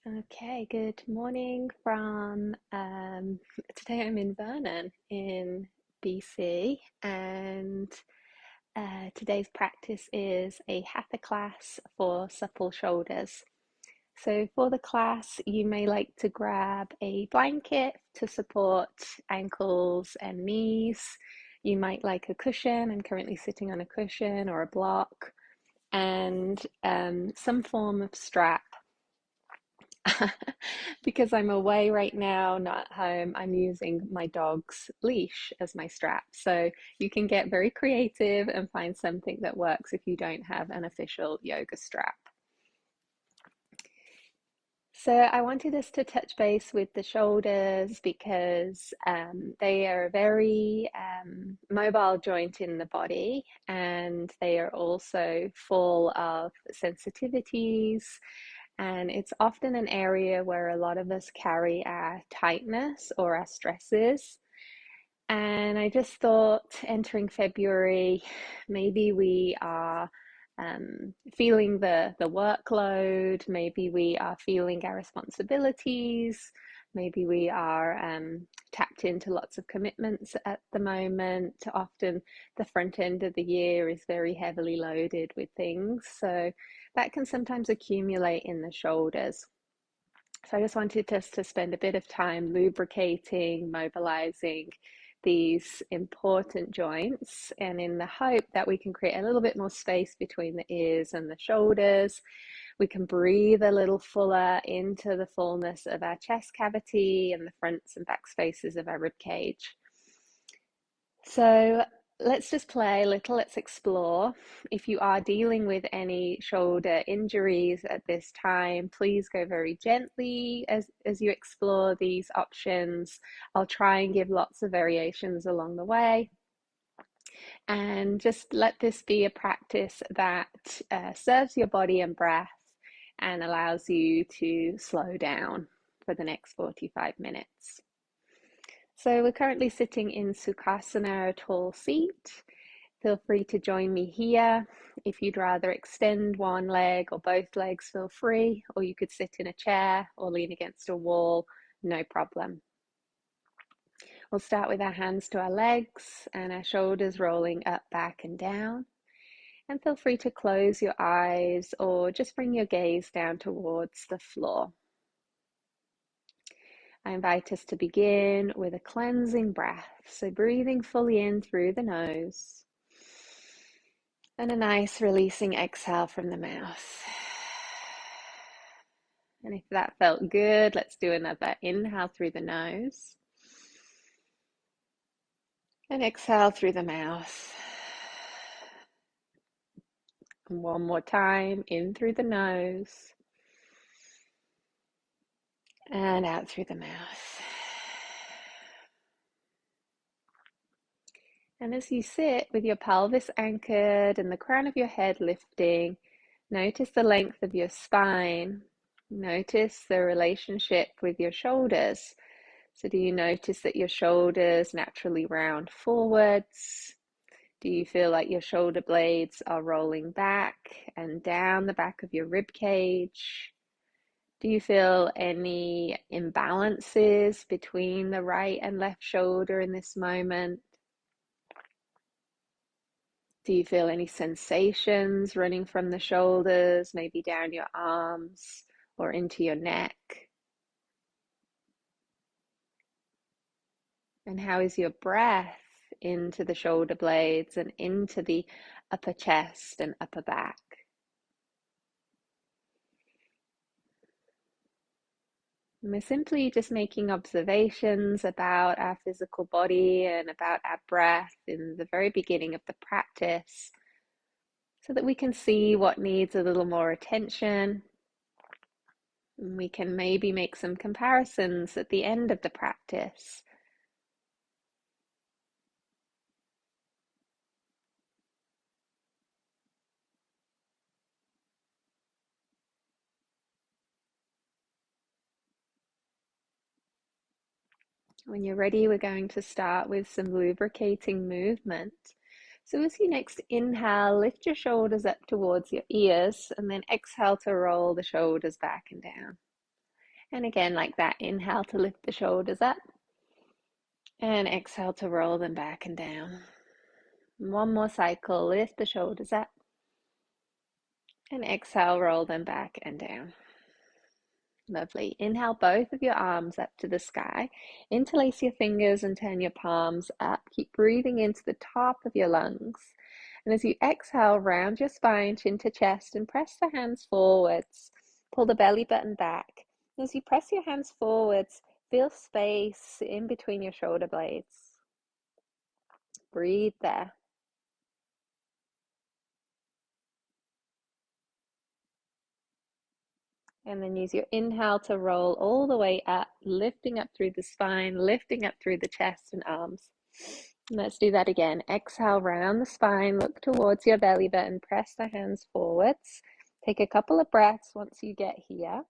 Okay, good morning from today I'm in Vernon in BC, and today's practice is a Hatha class for supple shoulders. So for the class, you may like to grab a blanket to support ankles and knees. You might like a cushion. I'm currently sitting on a cushion or a block, and some form of strap. Because I'm away right now, not home, I'm using my dog's leash as my strap. So you can get very creative and find something that works if you don't have an official yoga strap. So I wanted us to touch base with the shoulders because they are a very mobile joint in the body, and they are also full of sensitivities. And it's often an area where a lot of us carry our tightness or our stresses. And I just thought entering February, maybe we are feeling the workload, maybe we are feeling our responsibilities, maybe we are tapped into lots of commitments at the moment. Often the front end of the year is very heavily loaded with things, so that can sometimes accumulate in the shoulders. So I just wanted us to spend a bit of time lubricating, mobilizing these important joints, and in the hope that we can create a little bit more space between the ears and the shoulders. We can breathe a little fuller into the fullness of our chest cavity and the fronts and back spaces of our rib cage. So let's just play a little, let's explore. If you are dealing with any shoulder injuries at this time, please go very gently as you explore these options. I'll try and give lots of variations along the way. And just let this be a practice that serves your body and breath and allows you to slow down for the next 45 minutes. So we're currently sitting in Sukhasana, a tall seat. Feel free to join me here. If you'd rather extend one leg or both legs, feel free, or you could sit in a chair or lean against a wall, no problem. We'll start with our hands to our legs and our shoulders rolling up, back and down. And feel free to close your eyes or just bring your gaze down towards the floor. I invite us to begin with a cleansing breath. So breathing fully in through the nose and a nice releasing exhale from the mouth. And if that felt good, let's do another inhale through the nose and exhale through the mouth. And one more time, in through the nose and out through the mouth. And as you sit with your pelvis anchored and the crown of your head lifting, notice the length of your spine. Notice the relationship with your shoulders. So do you notice that your shoulders naturally round forwards? Do you feel like your shoulder blades are rolling back and down the back of your rib cage? Do you feel any imbalances between the right and left shoulder in this moment? Do you feel any sensations running from the shoulders, maybe down your arms or into your neck? And how is your breath into the shoulder blades and into the upper chest and upper back? And we're simply just making observations about our physical body and about our breath in the very beginning of the practice, so that we can see what needs a little more attention. And we can maybe make some comparisons at the end of the practice. When you're ready, we're going to start with some lubricating movement. So as you next inhale, lift your shoulders up towards your ears, and then exhale to roll the shoulders back and down. And again, like that, inhale to lift the shoulders up and exhale to roll them back and down. One more cycle, lift the shoulders up and exhale, roll them back and down. Lovely. Inhale both of your arms up to the sky. Interlace your fingers and turn your palms up. Keep breathing into the top of your lungs. And as you exhale, round your spine, chin to chest, and press the hands forwards. Pull the belly button back. As you press your hands forwards, feel space in between your shoulder blades. Breathe there. And then use your inhale to roll all the way up, lifting up through the spine, lifting up through the chest and arms. And let's do that again. Exhale, round the spine, look towards your belly button, press the hands forwards. Take a couple of breaths once you get here.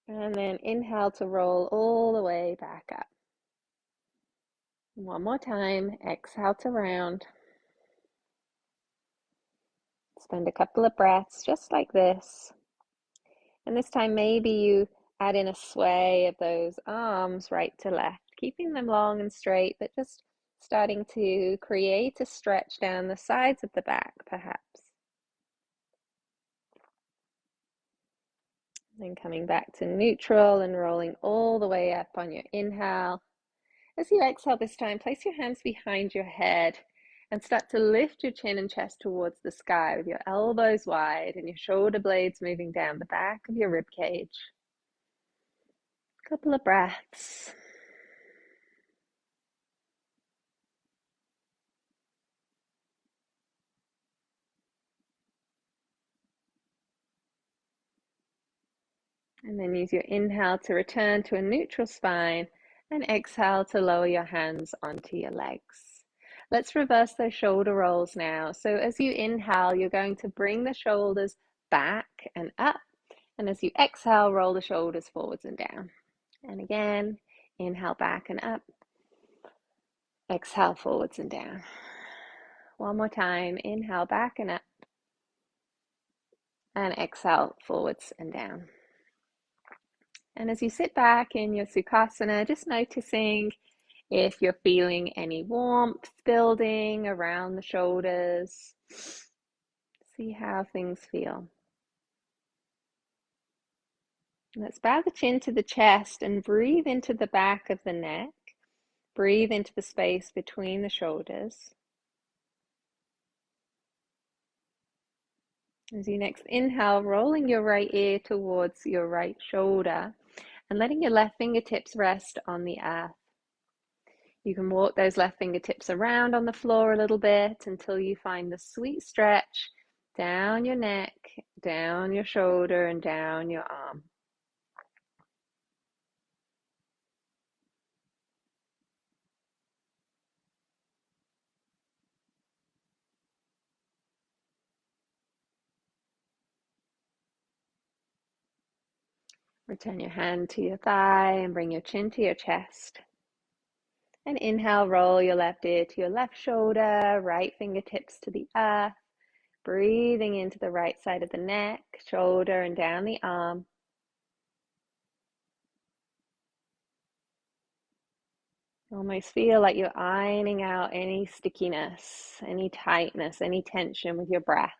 And then inhale to roll all the way back up. One more time. Exhale to round. Spend a couple of breaths just like this. And this time maybe you add in a sway of those arms right to left, keeping them long and straight, but just starting to create a stretch down the sides of the back, perhaps. Then coming back to neutral and rolling all the way up on your inhale. As you exhale this time, place your hands behind your head and start to lift your chin and chest towards the sky with your elbows wide and your shoulder blades moving down the back of your rib cage. Couple of breaths. And then use your inhale to return to a neutral spine and exhale to lower your hands onto your legs. Let's reverse those shoulder rolls now. So as you inhale, you're going to bring the shoulders back and up. And as you exhale, roll the shoulders forwards and down. And again, inhale back and up. Exhale forwards and down. One more time. Inhale back and up. And exhale forwards and down. And as you sit back in your Sukhasana, just noticing if you're feeling any warmth building around the shoulders. See how things feel. Let's bow the chin to the chest and breathe into the back of the neck. Breathe into the space between the shoulders. As you next inhale, rolling your right ear towards your right shoulder and letting your left fingertips rest on the earth. You can walk those left fingertips around on the floor a little bit until you find the sweet stretch down your neck, down your shoulder, and down your arm. Return your hand to your thigh and bring your chin to your chest. And inhale, roll your left ear to your left shoulder, right fingertips to the earth. Breathing into the right side of the neck, shoulder, and down the arm. Almost feel like you're ironing out any stickiness, any tightness, any tension with your breath.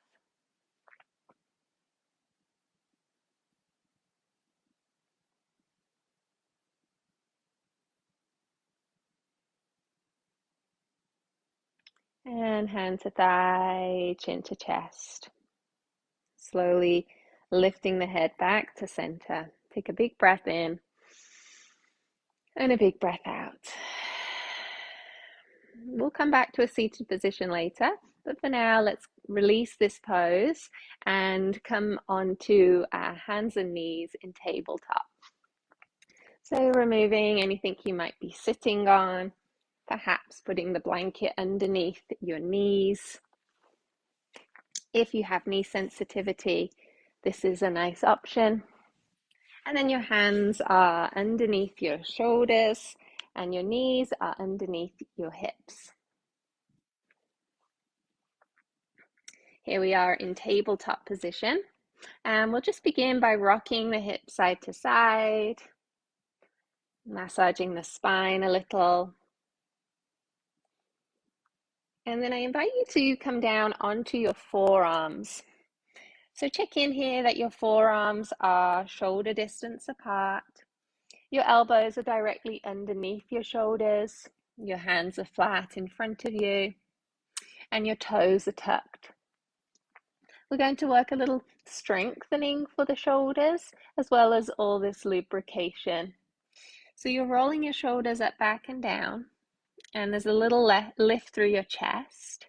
And hand to thigh, chin to chest. Slowly lifting the head back to center. Take a big breath in and a big breath out. We'll come back to a seated position later, but for now, let's release this pose and come onto our hands and knees in tabletop. So removing anything you might be sitting on, perhaps putting the blanket underneath your knees. If you have knee sensitivity, this is a nice option. And then your hands are underneath your shoulders and your knees are underneath your hips. Here we are in tabletop position. And we'll just begin by rocking the hips side to side, massaging the spine a little. And then I invite you to come down onto your forearms. So check in here that your forearms are shoulder distance apart. Your elbows are directly underneath your shoulders. Your hands are flat in front of you, and your toes are tucked. We're going to work a little strengthening for the shoulders, as well as all this lubrication. So you're rolling your shoulders up, back, and down, and there's a little lift through your chest.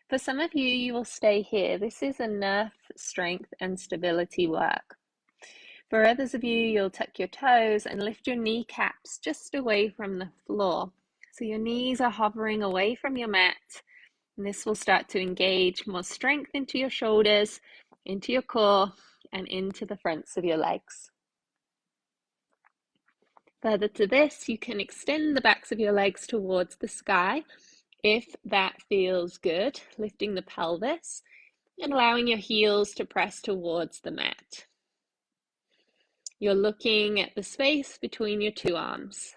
For some of you, you will stay here. This is enough strength and stability work. For others of you, you'll tuck your toes and lift your kneecaps just away from the floor. So your knees are hovering away from your mat, and this will start to engage more strength into your shoulders, into your core, and into the fronts of your legs. Further to this, you can extend the backs of your legs towards the sky if that feels good, lifting the pelvis and allowing your heels to press towards the mat. You're looking at the space between your two arms.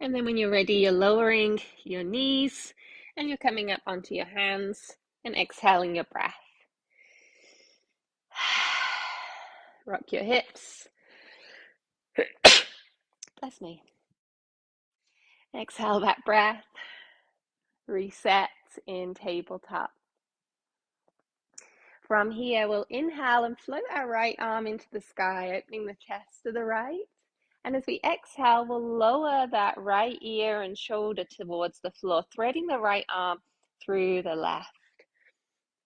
And then when you're ready, you're lowering your knees and you're coming up onto your hands and exhaling your breath. Rock your hips. Bless me. Exhale that breath. Reset in tabletop. From here, we'll inhale and float our right arm into the sky, opening the chest to the right. And as we exhale, we'll lower that right ear and shoulder towards the floor, threading the right arm through the left.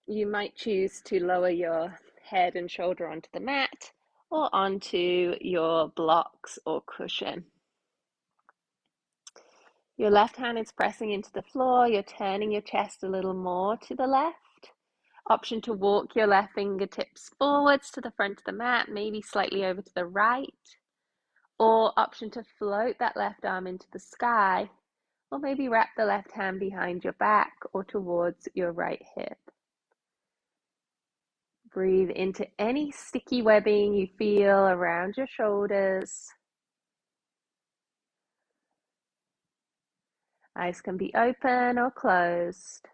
You might choose to lower your head and shoulder onto the mat or onto your blocks or cushion. Your left hand is pressing into the floor. You're turning your chest a little more to the left. Option to walk your left fingertips forwards to the front of the mat, maybe slightly over to the right. Or option to float that left arm into the sky, or maybe wrap the left hand behind your back or towards your right hip. Breathe into any sticky webbing you feel around your shoulders. Eyes can be open or closed.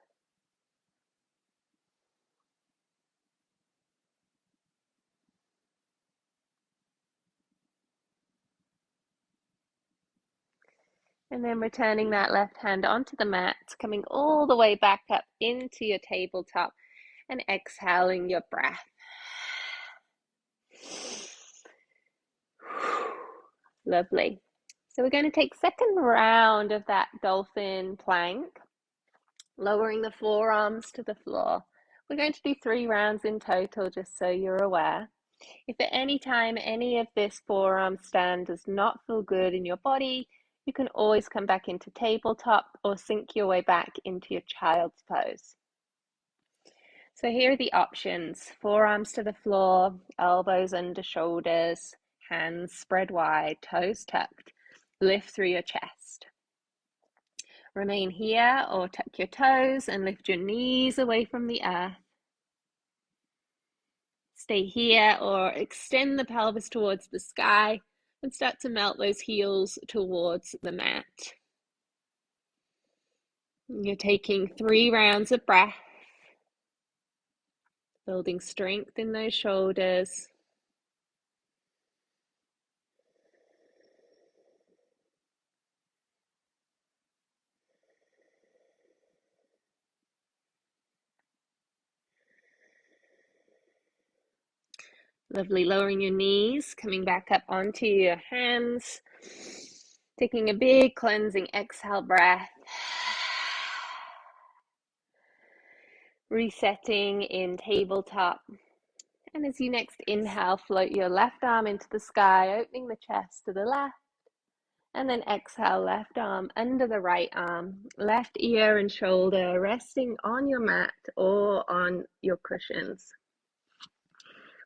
And then returning that left hand onto the mat, coming all the way back up into your tabletop and exhaling your breath. Lovely. So we're going to take second round of that Dolphin Plank, lowering the forearms to the floor. We're going to do 3 rounds in total, just so you're aware. If at any time any of this forearm stand does not feel good in your body, you can always come back into tabletop or sink your way back into your child's pose. So here are the options: forearms to the floor, elbows under shoulders, hands spread wide, toes tucked, lift through your chest. Remain here or tuck your toes and lift your knees away from the earth. Stay here or extend the pelvis towards the sky and start to melt those heels towards the mat. You're taking 3 rounds of breath, building strength in those shoulders. Lovely, lowering your knees, coming back up onto your hands, taking a big cleansing exhale breath. Resetting in tabletop. And as you next inhale, float your left arm into the sky, opening the chest to the left. And then exhale, left arm under the right arm, left ear and shoulder resting on your mat or on your cushions.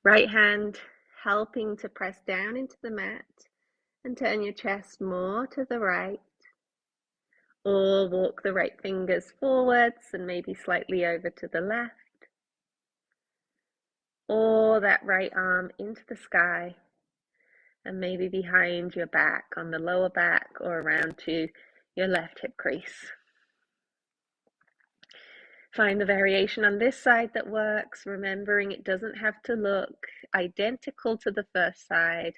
Right hand helping to press down into the mat and turn your chest more to the right. Or walk the right fingers forwards and maybe slightly over to the left. Or that right arm into the sky and maybe behind your back on the lower back or around to your left hip crease. Find the variation on this side that works, remembering it doesn't have to look identical to the first side.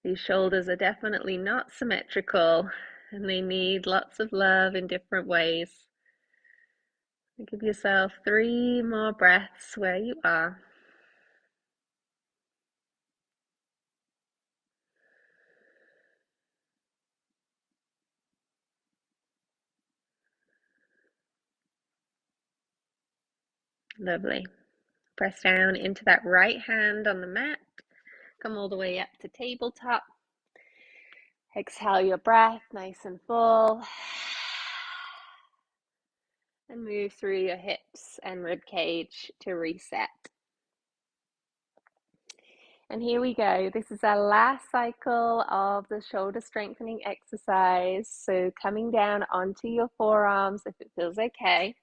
These shoulders are definitely not symmetrical and they need lots of love in different ways. Give yourself 3 more breaths where you are. Lovely. Press down into that right hand on the mat. Come all the way up to tabletop. Exhale your breath nice and full. And move through your hips and rib cage to reset. And here we go. This is our last cycle of the shoulder strengthening exercise. So coming down onto your forearms if it feels okay.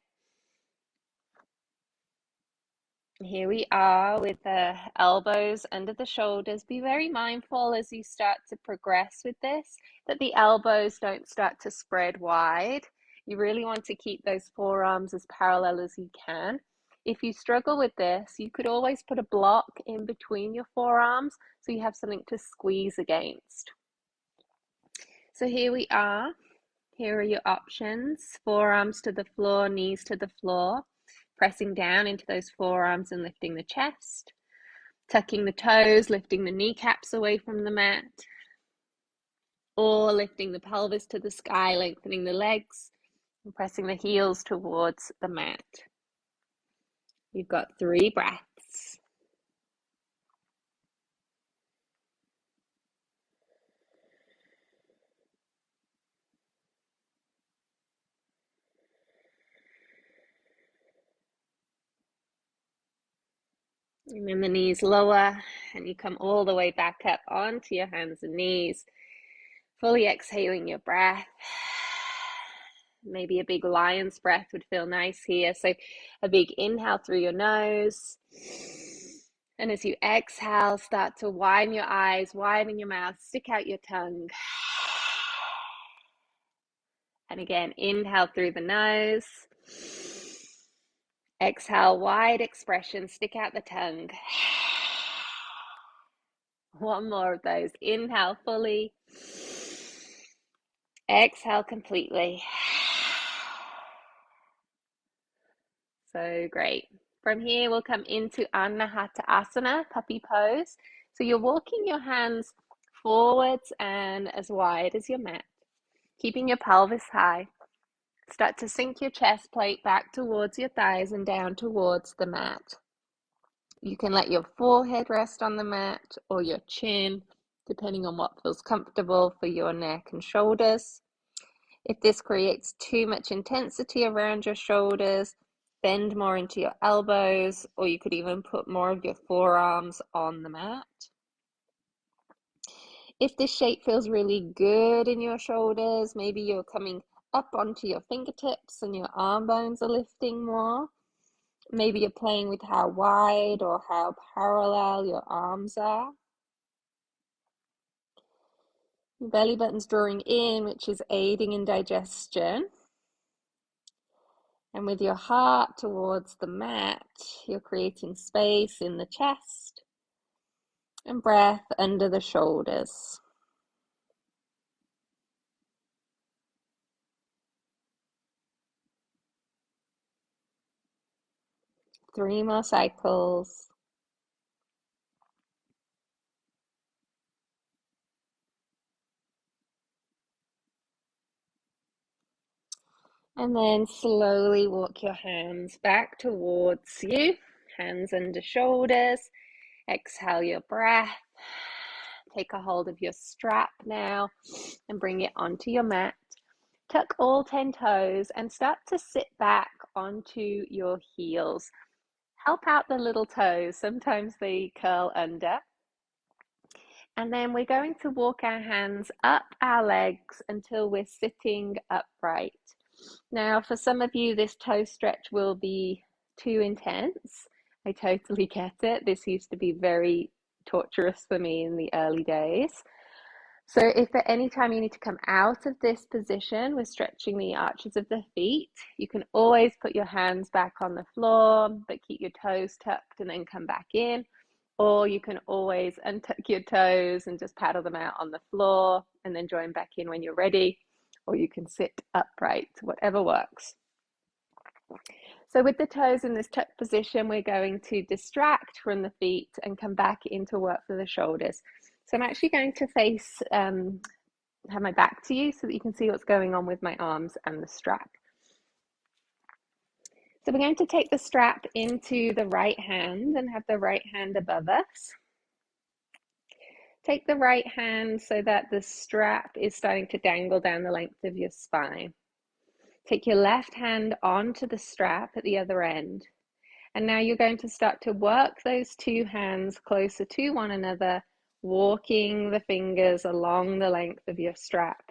Here we are with the elbows under the shoulders. Be very mindful as you start to progress with this that the elbows don't start to spread wide. You really want to keep those forearms as parallel as you can. If you struggle with this, you could always put a block in between your forearms so you have something to squeeze against. So here we are. Here are your options. Forearms to the floor, knees to the floor. Pressing down into those forearms and lifting the chest. Tucking the toes, lifting the kneecaps away from the mat. Or lifting the pelvis to the sky, lengthening the legs. And pressing the heels towards the mat. You've got 3 breaths. And then the knees lower and you come all the way back up onto your hands and knees. Fully exhaling your breath. Maybe a big lion's breath would feel nice here. So a big inhale through your nose. And as you exhale, start to widen your eyes, widen your mouth, stick out your tongue. And again, inhale through the nose. Exhale, wide expression, stick out the tongue. One more of those. Inhale fully. Exhale completely. So great. From here, we'll come into Anahata Asana, puppy pose. So you're walking your hands forwards and as wide as your mat, keeping your pelvis high. Start to sink your chest plate back towards your thighs and down towards the mat. You can let your forehead rest on the mat or your chin, depending on what feels comfortable for your neck and shoulders. If this creates too much intensity around your shoulders, bend more into your elbows, or you could even put more of your forearms on the mat. If this shape feels really good in your shoulders, maybe you're coming up onto your fingertips and your arm bones are lifting more. Maybe you're playing with how wide or how parallel your arms are. Your belly button's drawing in, which is aiding in digestion. And with your heart towards the mat, you're creating space in the chest and breath under the shoulders. 3 more cycles. And then slowly walk your hands back towards you, hands under shoulders. Exhale your breath. Take a hold of your strap now and bring it onto your mat. Tuck all 10 toes and start to sit back onto your heels. Help out the little toes. Sometimes they curl under. And then we're going to walk our hands up our legs until we're sitting upright. Now, for some of you, this toe stretch will be too intense. I totally get it. This used to be very torturous for me in the early days. So if at any time you need to come out of this position, we're stretching the arches of the feet, you can always put your hands back on the floor, but keep your toes tucked and then come back in. Or you can always untuck your toes and just paddle them out on the floor and then join back in when you're ready. Or you can sit upright, whatever works. So with the toes in this tuck position, we're going to distract from the feet and come back into work for the shoulders. So I'm actually going to face, have my back to you so that you can see what's going on with my arms and the strap. So we're going to take the strap into the right hand and have the right hand above us. Take the right hand so that the strap is starting to dangle down the length of your spine. Take your left hand onto the strap at the other end. And now you're going to start to work those two hands closer to one another, walking the fingers along the length of your strap.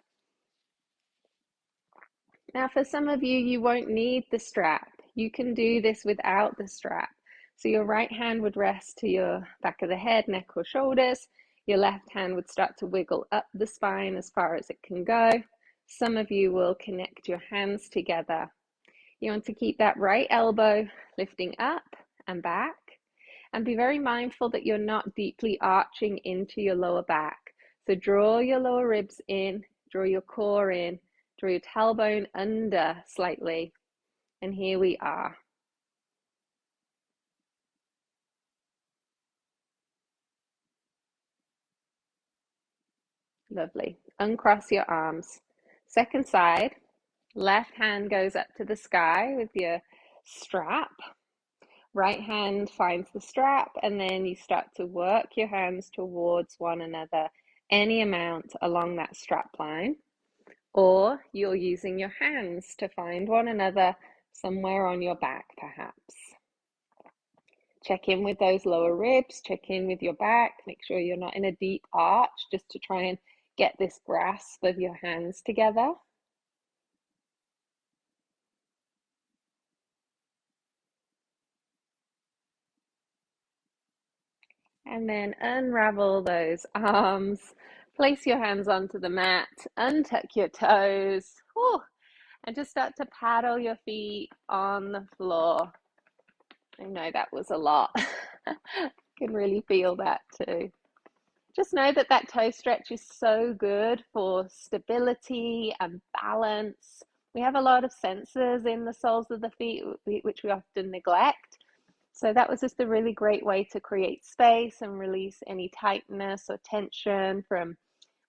Now, for some of you, you won't need the strap. You can do this without the strap. So your right hand would rest to your back of the head, neck or shoulders. Your left hand would start to wiggle up the spine as far as it can go. Some of you will connect your hands together. You want to keep that right elbow lifting up and back, and be very mindful that you're not deeply arching into your lower back. So draw your lower ribs in, draw your core in, draw your tailbone under slightly, and here we are. Lovely. Uncross your arms. Second side, left hand goes up to the sky with your strap. Right hand finds the strap, and then you start to work your hands towards one another, any amount along that strap line. Or you're using your hands to find one another somewhere on your back, perhaps. Check in with those lower ribs, check in with your back, make sure you're not in a deep arch, just to try and get this grasp of your hands together. And then unravel those arms, place your hands onto the mat, untuck your toes, and just start to paddle your feet on the floor. I know that was a lot. Can really feel that too. Just know that that toe stretch is so good for stability and balance. We have a lot of sensors in the soles of the feet, which we often neglect. So that was just a really great way to create space and release any tightness or tension from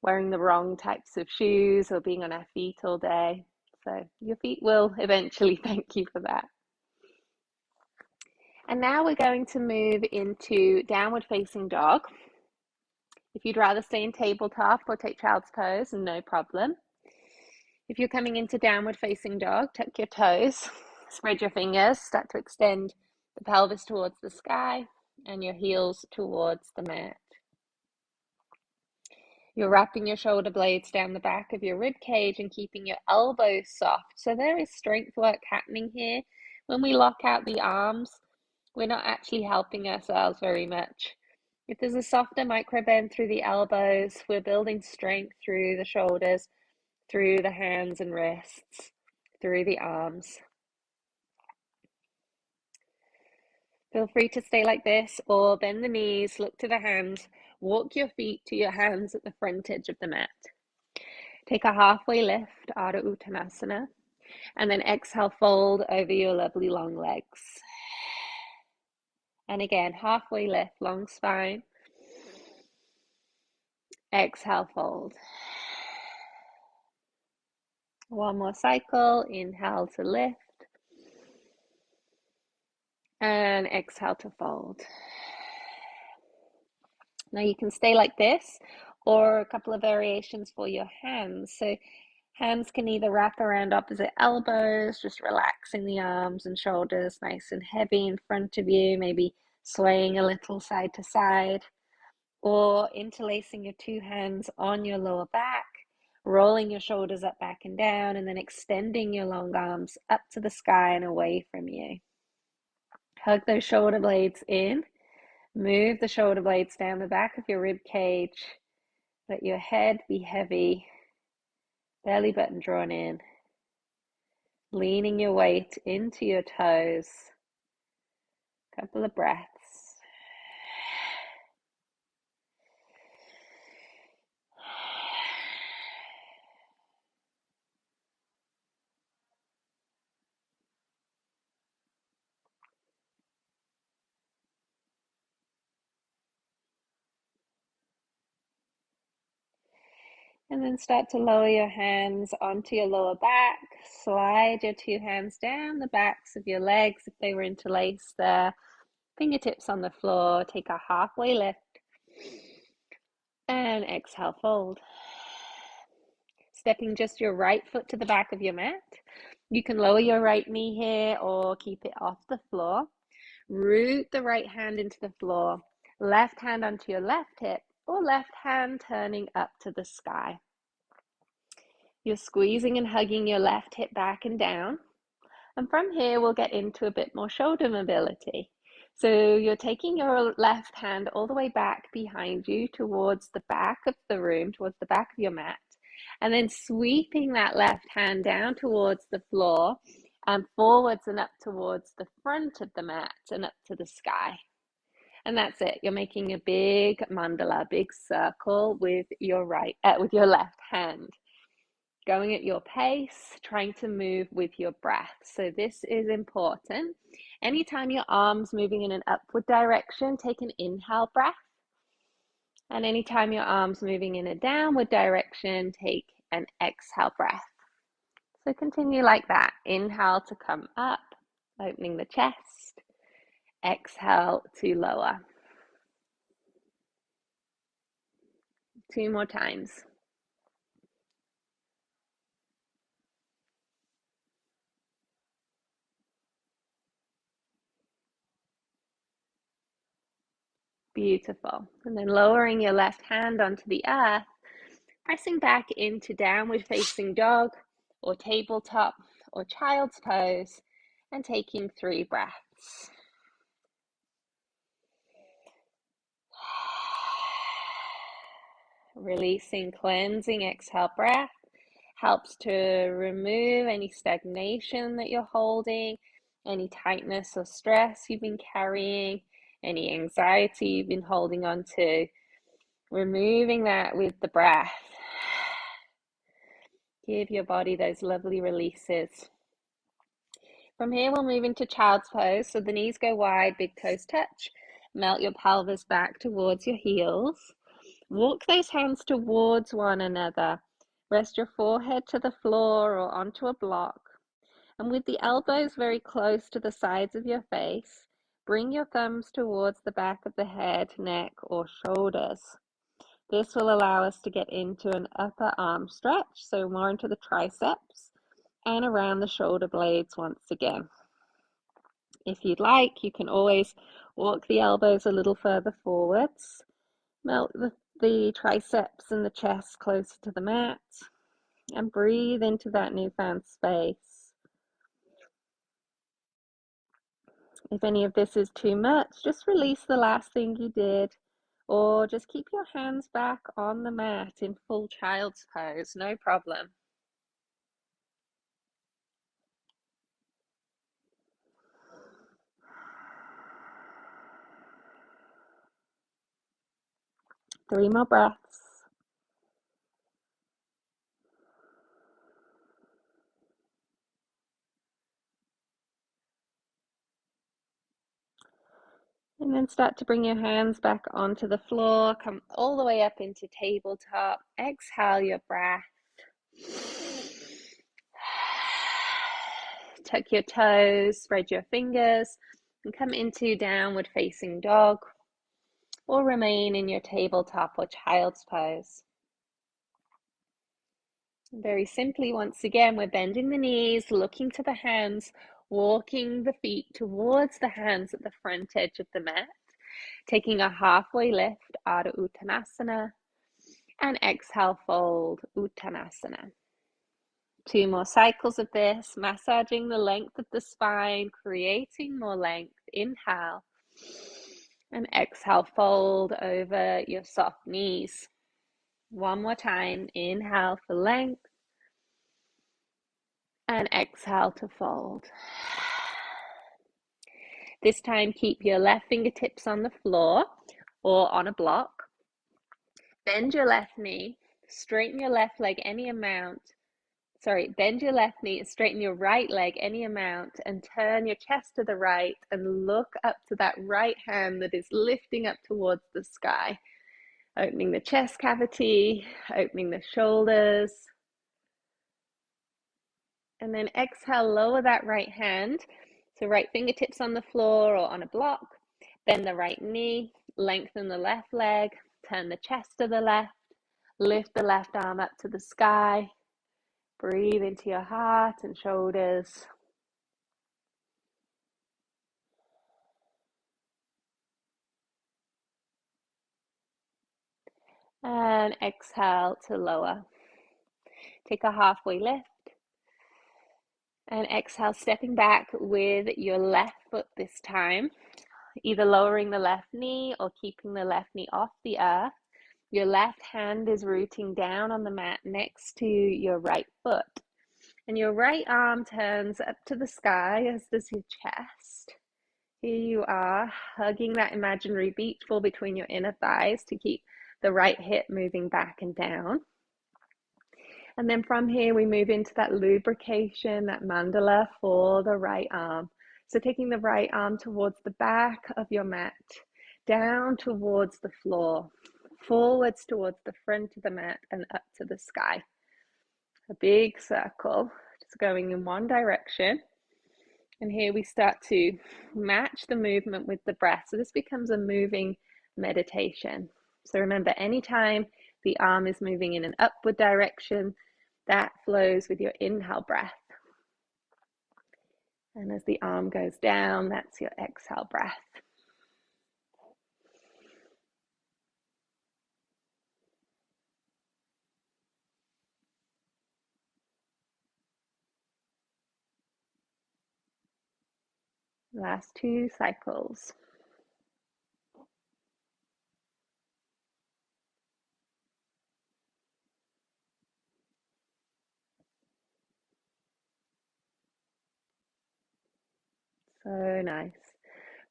wearing the wrong types of shoes or being on our feet all day. So your feet will eventually thank you for that. And now we're going to move into downward facing dog. If you'd rather stay in tabletop or take child's pose, no problem. If you're coming into downward facing dog, tuck your toes, spread your fingers, start to extend the pelvis towards the sky and your heels towards the mat. You're wrapping your shoulder blades down the back of your rib cage and keeping your elbows soft. So there is strength work happening here. When we lock out the arms, we're not actually helping ourselves very much. If there's a softer micro bend through the elbows, we're building strength through the shoulders, through the hands and wrists, through the arms. Feel free to stay like this or bend the knees, look to the hands, walk your feet to your hands at the front edge of the mat. Take a halfway lift, Ardha Uttanasana, and then exhale, fold over your lovely long legs. And again, halfway lift, long spine. Exhale, fold. One more cycle, inhale to lift. And exhale to fold. Now you can stay like this or a couple of variations for your hands. So hands can either wrap around opposite elbows, just relaxing the arms and shoulders nice and heavy in front of you, maybe swaying a little side to side. or interlacing your two hands on your lower back, rolling your shoulders up, back, and down, and then extending your long arms up to the sky and away from you. Hug those shoulder blades in. Move the shoulder blades down the back of your rib cage. Let your head be heavy, belly button drawn in, leaning your weight into your toes. Couple of breaths. And then start to lower your hands onto your lower back. Slide your two hands down the backs of your legs if they were interlaced there. Fingertips on the floor. Take a halfway lift. And exhale, fold. Stepping just your right foot to the back of your mat. You can lower your right knee here or keep it off the floor. Root the right hand into the floor. Left hand onto your left hip, or left hand turning up to the sky. You're squeezing and hugging your left hip back and down. And from here, we'll get into a bit more shoulder mobility. So you're taking your left hand all the way back behind you towards the back of the room, towards the back of your mat, and then sweeping that left hand down towards the floor and forwards and up towards the front of the mat and up to the sky. And that's it. You're making a big mandala, big circle with your left hand. Going at your pace, trying to move with your breath. So this is important. Anytime your arm's moving in an upward direction, take an inhale breath. And anytime your arm's moving in a downward direction, take an exhale breath. So continue like that. Inhale to come up, opening the chest. Exhale to lower. 2 more times. Beautiful. And then lowering your left hand onto the earth, pressing back into downward facing dog or tabletop or child's pose, and taking 3 breaths. Releasing, cleansing exhale breath helps to remove any stagnation that you're holding, any tightness or stress you've been carrying, any anxiety you've been holding on to. Removing that with the breath. Give your body those lovely releases. From here, we'll move into child's pose. So the knees go wide, big toes touch. Melt your pelvis back towards your heels. Walk those hands towards one another. Rest your forehead to the floor or onto a block. And with the elbows very close to the sides of your face, bring your thumbs towards the back of the head, neck, or shoulders. This will allow us to get into an upper arm stretch, so more into the triceps and around the shoulder blades once again. If you'd like, you can always walk the elbows a little further forwards, melt the triceps and the chest closer to the mat, and breathe into that newfound space. If any of this is too much, just release the last thing you did, or just keep your hands back on the mat in full child's pose, no problem. Three more breaths. And then start to bring your hands back onto the floor. Come all the way up into tabletop. Exhale your breath. Tuck your toes, spread your fingers, and come into downward facing dog, or remain in your tabletop or child's pose. Very simply, once again, we're bending the knees, looking to the hands, walking the feet towards the hands at the front edge of the mat. Taking a halfway lift, Ardha Uttanasana, and exhale, fold, Uttanasana. 2 more cycles of this, massaging the length of the spine, creating more length. Inhale, and exhale, fold over your soft knees. 1 more time, inhale for length, and exhale to fold. This time, keep your left fingertips on the floor or on a block. Bend your left knee, straighten your left leg any amount. Bend your left knee, straighten your right leg any amount, and turn your chest to the right and look up to that right hand that is lifting up towards the sky. Opening the chest cavity, opening the shoulders. And then exhale, lower that right hand. So right fingertips on the floor or on a block. Bend the right knee, lengthen the left leg, turn the chest to the left, lift the left arm up to the sky. Breathe into your heart and shoulders. And exhale to lower. Take a halfway lift. And exhale, stepping back with your left foot this time. Either lowering the left knee or keeping the left knee off the earth. Your left hand is rooting down on the mat next to your right foot. And your right arm turns up to the sky, as does your chest. Here you are, hugging that imaginary beach ball between your inner thighs to keep the right hip moving back and down. And then from here, we move into that lubrication, that mandala for the right arm. So taking the right arm towards the back of your mat, down towards the floor, forwards towards the front of the mat, and up to the sky. A big circle, just going in one direction. And here we start to match the movement with the breath. So this becomes a moving meditation. So remember, anytime the arm is moving in an upward direction, that flows with your inhale breath. And as the arm goes down, that's your exhale breath. Last 2 cycles. So nice.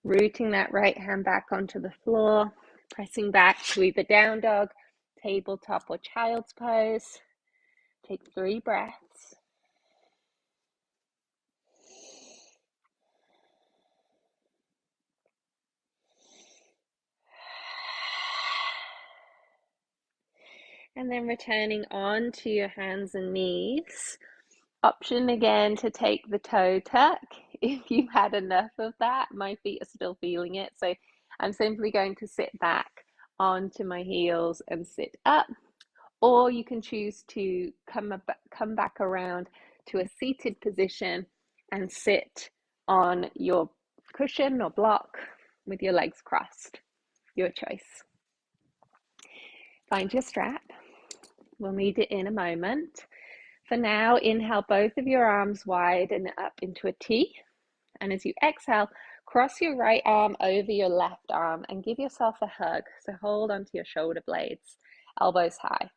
Rooting that right hand back onto the floor, pressing back to either down dog, tabletop, or child's pose. Take 3 breaths. And then returning on to your hands and knees. Option again to take the toe tuck if you've had enough of that. My feet are still feeling it, so I'm simply going to sit back onto my heels and sit up. Or you can choose to come back around to a seated position and sit on your cushion or block with your legs crossed. Your choice. Find your strap. We'll need it in a moment. For now, inhale both of your arms wide and up into a T. And as you exhale, cross your right arm over your left arm and give yourself a hug. So hold onto your shoulder blades, elbows high.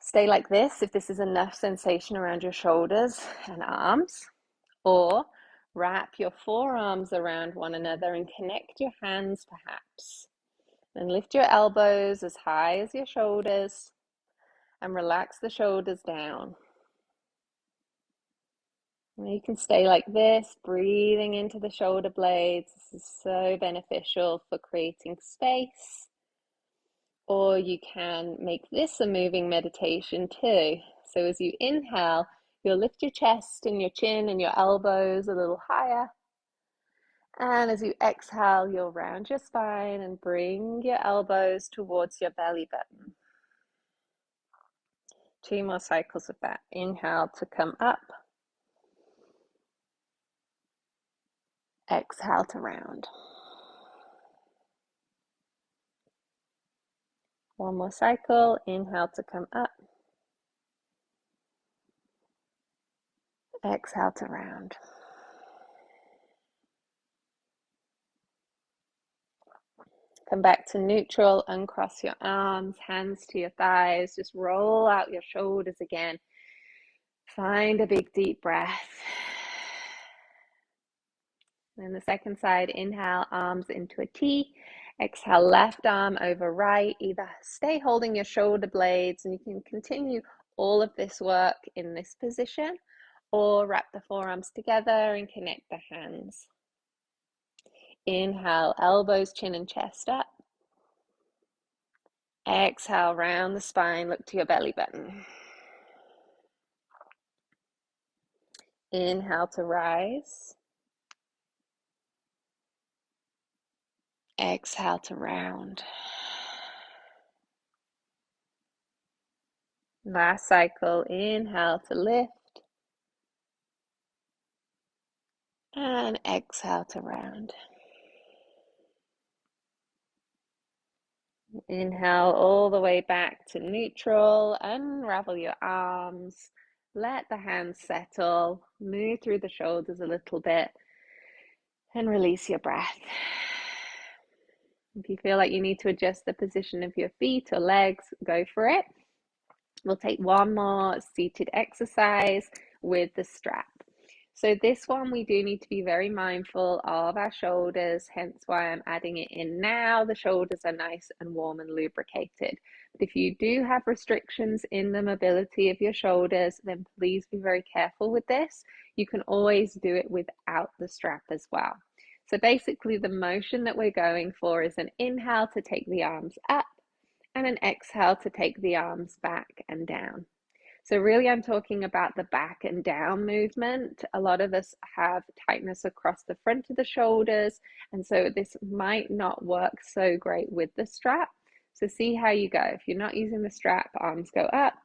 Stay like this if this is enough sensation around your shoulders and arms. Or wrap your forearms around one another and connect your hands perhaps. Then lift your elbows as high as your shoulders and relax the shoulders down. And you can stay like this, breathing into the shoulder blades. This is so beneficial for creating space. Or you can make this a moving meditation too. So as you inhale, you'll lift your chest and your chin and your elbows a little higher. And as you exhale, you'll round your spine and bring your elbows towards your belly button. 2 more cycles of that. Inhale to come up. Exhale to round. One more cycle. Inhale to come up. Exhale to round. Come back to neutral, uncross your arms, hands to your thighs, just roll out your shoulders again. Find a big deep breath. Then the second side, inhale, arms into a T. Exhale, left arm over right. Either stay holding your shoulder blades and you can continue all of this work in this position, or wrap the forearms together and connect the hands. Inhale, elbows, chin and chest up. Exhale, round the spine, look to your belly button. Inhale to rise. Exhale to round. Last cycle, inhale to lift. And exhale to round. Inhale all the way back to neutral. Unravel your arms. Let the hands settle. Move through the shoulders a little bit. And release your breath. If you feel like you need to adjust the position of your feet or legs, go for it. We'll take one more seated exercise with the strap. So this one, we do need to be very mindful of our shoulders, hence why I'm adding it in now. The shoulders are nice and warm and lubricated. But if you do have restrictions in the mobility of your shoulders, then please be very careful with this. You can always do it without the strap as well. So basically the motion that we're going for is an inhale to take the arms up and an exhale to take the arms back and down. So really I'm talking about the back and down movement. A lot of us have tightness across the front of the shoulders, and so this might not work so great with the strap. So see how you go. If you're not using the strap, arms go up,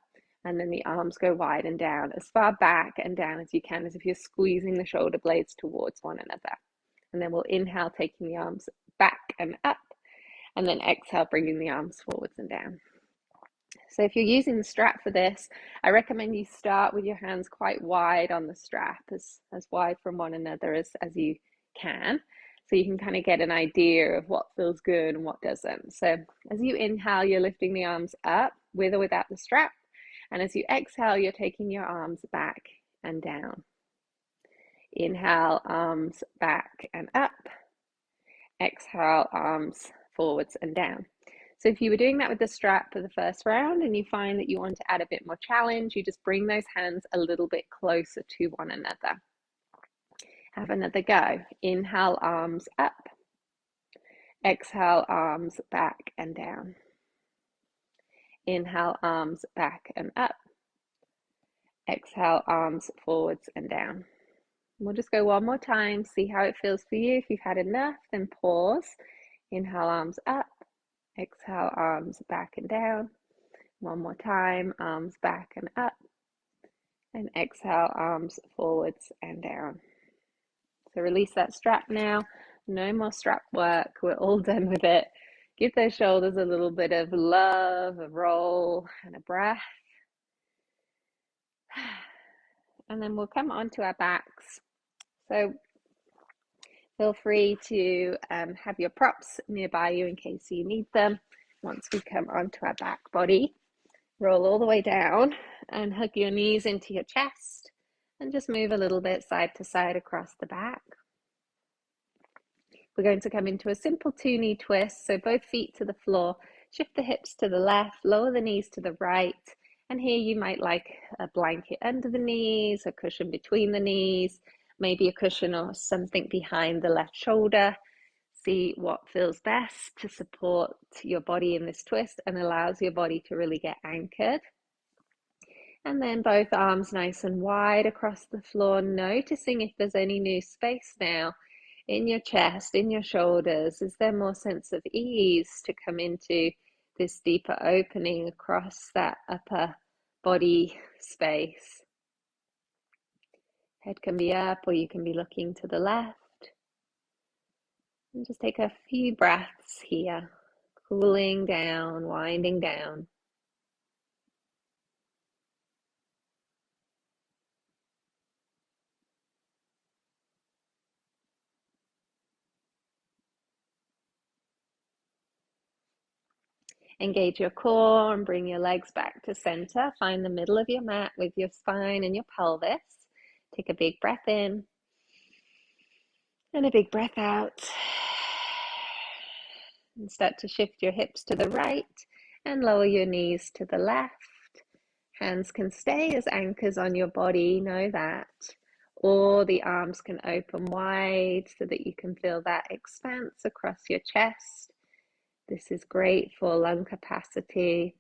and then the arms go wide and down, as far back and down as you can, as if you're squeezing the shoulder blades towards one another. And then we'll inhale, taking the arms back and up, and then exhale, bringing the arms forwards and down. So if you're using the strap for this, I recommend you start with your hands quite wide on the strap, as wide from one another as you can. So you can kind of get an idea of what feels good and what doesn't. So as you inhale, you're lifting the arms up with or without the strap. And as you exhale, you're taking your arms back and down. Inhale, arms back and up. Exhale, arms forwards and down. So if you were doing that with the strap for the first round and you find that you want to add a bit more challenge, you just bring those hands a little bit closer to one another. Have another go. Inhale, arms up. Exhale, arms back and down. Inhale, arms back and up. Exhale, arms forwards and down. We'll just go one more time, see how it feels for you. If you've had enough, then pause. Inhale, arms up. Exhale, arms back and down. One more time, arms back and up. And exhale, arms forwards and down. So release that strap now. No more strap work. We're all done with it. Give those shoulders a little bit of love, a roll, and a breath. And then we'll come onto our backs. So feel free to have your props nearby you in case you need them. Once we come onto our back body, roll all the way down and hug your knees into your chest and just move a little bit side to side across the back. We're going to come into a simple two-knee twist, so both feet to the floor, shift the hips to the left, lower the knees to the right, and here you might like a blanket under the knees, a cushion between the knees, maybe a cushion or something behind the left shoulder. See what feels best to support your body in this twist and allows your body to really get anchored. And then both arms nice and wide across the floor, noticing if there's any new space now in your chest, in your shoulders. Is there more sense of ease to come into this deeper opening across that upper body space? Head can be up or you can be looking to the left. And just take a few breaths here. cooling down, winding down. Engage your core and bring your legs back to center. Find the middle of your mat with your spine and your pelvis. Take a big breath in and a big breath out. And start to shift your hips to the right and lower your knees to the left. Hands can stay as anchors on your body, know that. Or the arms can open wide so that you can feel that expanse across your chest. This is great for lung capacity.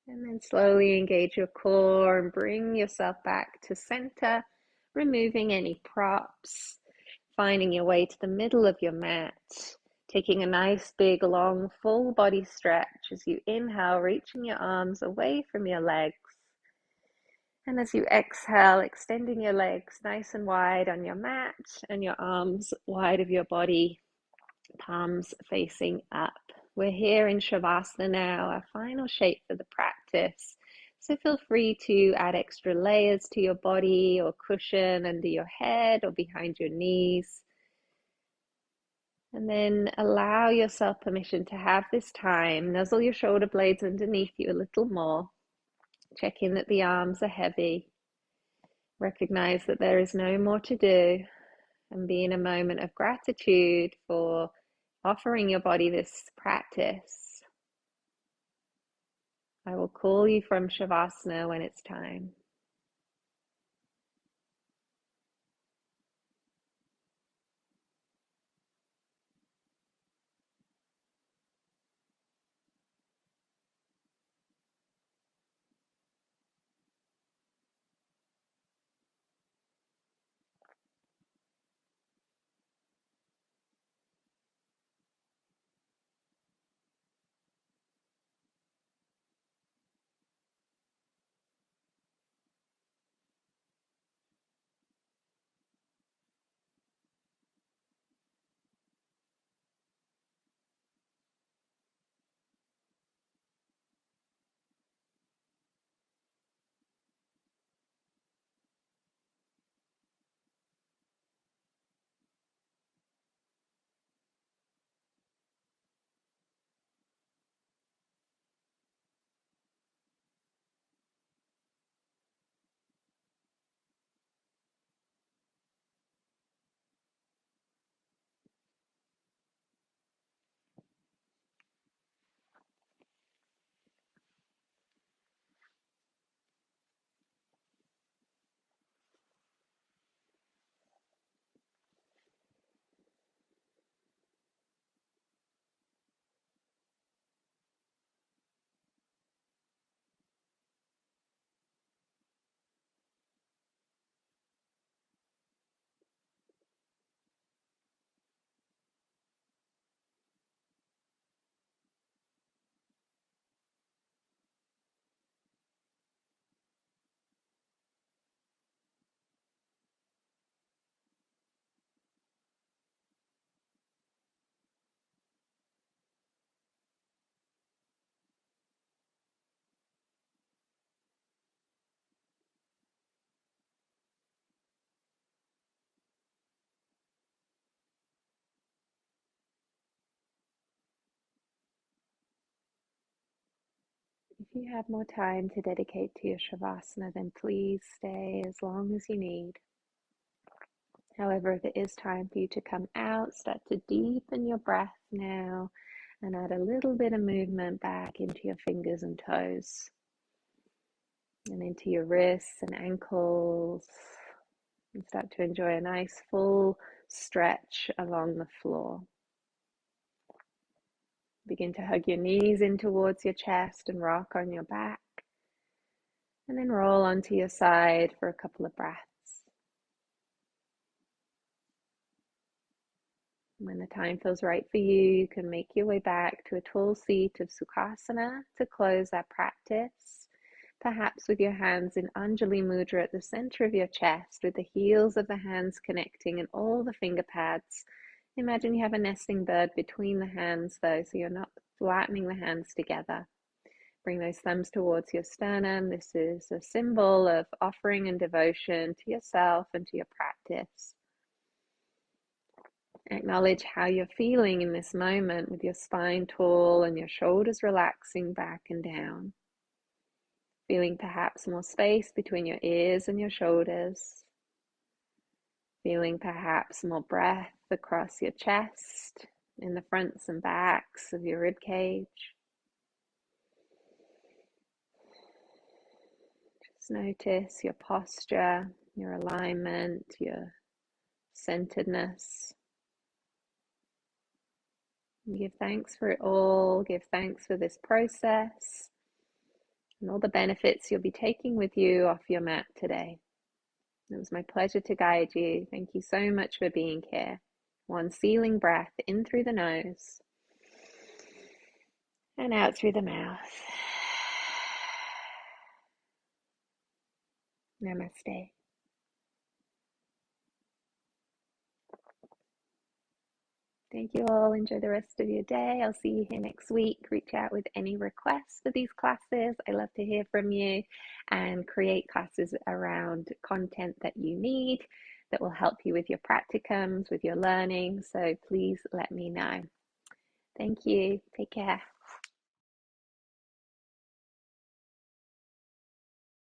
And then slowly engage your core and bring yourself back to center, removing any props, finding your way to the middle of your mat, taking a nice big long full body stretch as you inhale, reaching your arms away from your legs. And as you exhale, extending your legs nice and wide on your mat and your arms wide of your body, palms facing up. We're here in Shavasana now, our final shape for the practice. So feel free to add extra layers to your body or cushion under your head or behind your knees. And then allow yourself permission to have this time. Nuzzle your shoulder blades underneath you a little more. Check in that the arms are heavy. Recognize that there is no more to do, and be in a moment of gratitude for offering your body this practice. I will call you from Shavasana when it's time. If you have more time to dedicate to your Shavasana, then please stay as long as you need. However, if it is time for you to come out, start to deepen your breath now and add a little bit of movement back into your fingers and toes and into your wrists and ankles, and start to enjoy a nice full stretch along the floor. Begin to hug your knees in towards your chest and rock on your back. And then roll onto your side for a couple of breaths. When the time feels right for you, you can make your way back to a tall seat of Sukhasana to close our practice. Perhaps with your hands in Anjali Mudra at the center of your chest, with the heels of the hands connecting and all the finger pads. Imagine you have a nesting bird between the hands though, so you're not flattening the hands together. Bring those thumbs towards your sternum. This is a symbol of offering and devotion to yourself and to your practice. Acknowledge how you're feeling in this moment with your spine tall and your shoulders relaxing back and down. Feeling perhaps more space between your ears and your shoulders. Feeling perhaps more breath across your chest, in the fronts and backs of your rib cage. Just notice your posture, your alignment, your centeredness. And give thanks for it all. Give thanks for this process and all the benefits you'll be taking with you off your mat today. It was my pleasure to guide you. Thank you so much for being here. One sealing breath in through the nose and out through the mouth. Namaste. Thank you all. Enjoy the rest of your day. I'll see you here next week. Reach out with any requests for these classes. I love to hear from you and create classes around content that you need that will help you with your practicums, with your learning. So please let me know. Thank you. Take care.